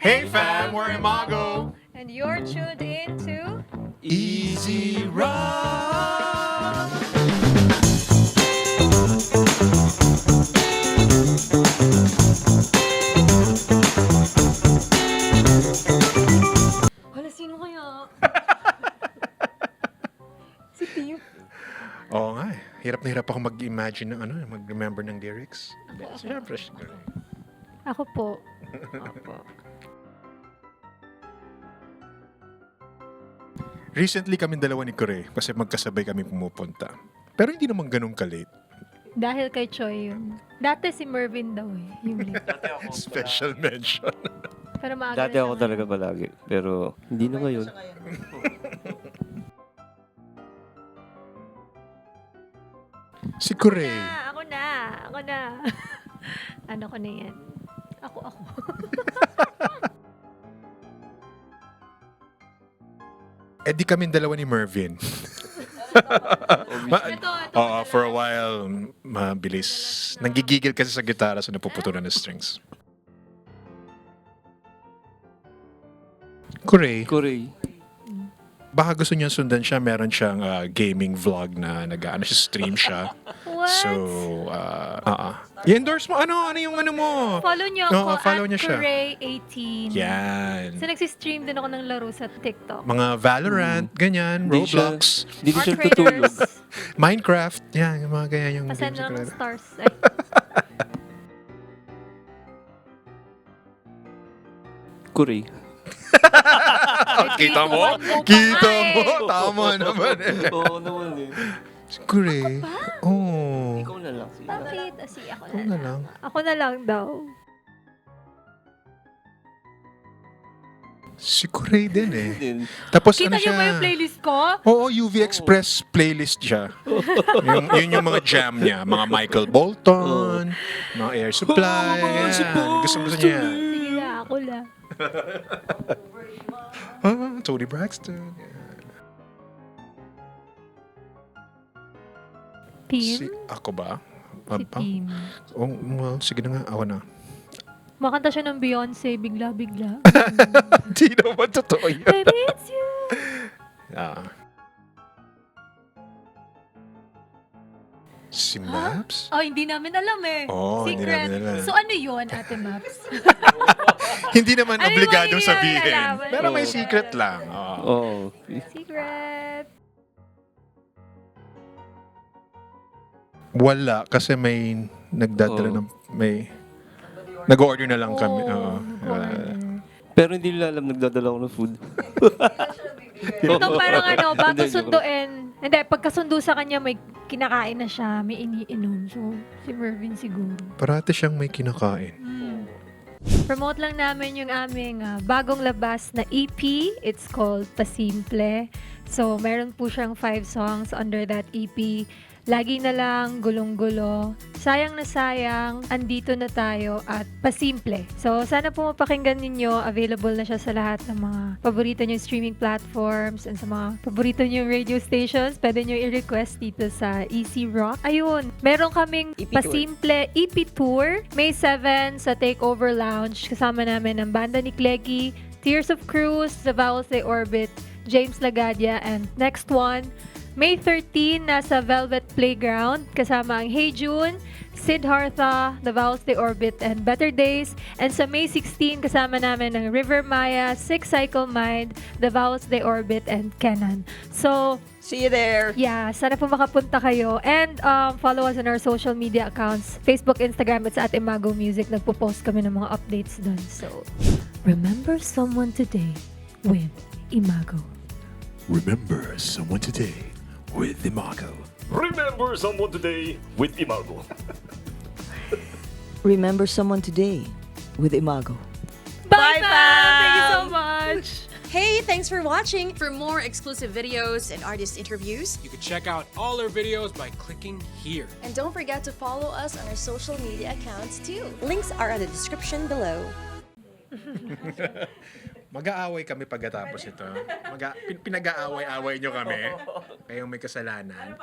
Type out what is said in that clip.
Hey fam, we're Imago. And you're tuned in to Easy Run. Wala, sino kaya? Si Tim. Oo nga eh. Hirap na hirap ako mag-imagine ng mag-remember ng lyrics. Siyempre. Ako po. Opo. Recently kami dalawa ni Kore kasi magkasabay kami pumupunta. Pero hindi naman ganun ka-late. Dahil kay Choi yun. Dati si Mervin daw eh. Yung late. Special mention. Pero maaga Dati na ako siya talaga palagi. Pero hindi na ngayon. Si Kore. Ako na. Ano ko na yan? Ako. Eh di kami dalawa ni Mervin. Ito. Oo, for a while, mabilis. Nanggigigil kasi sa gitara so napuputulan ng strings. Kore, Korea. baka gusto niya sundan siya. Meron siyang gaming vlog na stream siya. What? So, i-endorse mo. Ano yung mo? Follow niyo Oo, ako follow at niyo siya. Corey18. Yan. So nagsistream din ako ng laro sa TikTok. Mga Valorant, ganyan, Hindi siya- Roblox, Hindi na Art siya tutulog. Traders. Minecraft. Yan, yung mga ganyan yung Pasend games na na ng kalala. stars. Ay, Korea. Kita mo? Kita Kita mo mo? pa nga Tama naman eh. Oo naman eh. Kore. Oo. Ikaw na lang. Sige. bakit? Asi, ako Ako na lang. Ako na lang daw. Si Kore din eh. Din. Tapos Kita ano niyo siya? ba yung playlist ko? Oo, UV Express playlist siya. Yun yung mga jam niya. Mga Michael Bolton, mga Air Supply. Yan. Gusto niya yan. Sige na, ako lang. Tony Braxton. Team? Ako ba? Si Team. Oh, well, sige na nga. Ako na. Makanta siya ng Beyonce, bigla-bigla. Hindi naman totoo yun. Baby, it's you. Si Maps? Oh, hindi namin alam eh. Oo, hindi Secret. namin alam. So ano yun, Ate Maps? Hindi naman Ano yung obligadong hindi sabihin. alam? Pero may Oo. secret lang. Oo. Oo. Secret. Wala kasi may nagdadala Oo. ng nag-order na lang kami. Oo. nag-order. Pero hindi nila alam nagdadala ako ng food. Ito parang bago Hindi, joke lang. sunduin. Hindi, pagkasundo sa kanya, may kinakain na siya, may iniinom. So, si Mervin siguro. Parati siyang may kinakain. Promote lang namin yung aming bagong labas na EP. It's called Pasimple. So, meron po siyang 5 songs under that EP. Lagi na lang, gulong-gulo. Sayang na sayang, andito na tayo at pasimple. So, sana po mapakinggan ninyo. Available na siya sa lahat ng mga paborito nyo streaming platforms and sa mga paborito nyo radio stations. Pwede nyo i-request dito sa Easy Rock. Ayun, meron kaming EP tour. pasimple EP tour. May 7 sa Takeover Lounge. Kasama namin ang banda ni Cleggy, Tears of Cruz, The Vowels They Orbit, James Lagadia, and next one, May 13, nasa Velvet Playground, kasama ang Hey June, Siddhartha, The Vowels They Orbit, and Better Days. And sa May 16, kasama namin ang River Maya, Six Cycle Mind, The Vowels They Orbit, and Kenan. So, See you there. yeah, sana po makapunta kayo. And follow us on our social media accounts. Facebook, Instagram, it's at Imago Music. Nagpo-post kami ng mga updates dun. So, remember someone today with Imago. Remember someone today with Imago. Remember someone today with Imago. Remember someone today with Imago. Bye, Bye, fam! Thank you so fam! much! Hey, thanks for watching. For more exclusive videos and artist interviews, You can check out all our videos by clicking here. and don't forget to follow us on our social media accounts too. Links are in the description below. Mag-aaway kami pagkatapos ito. Pinag-aaway-away nyo kami. Kayong may kasalanan.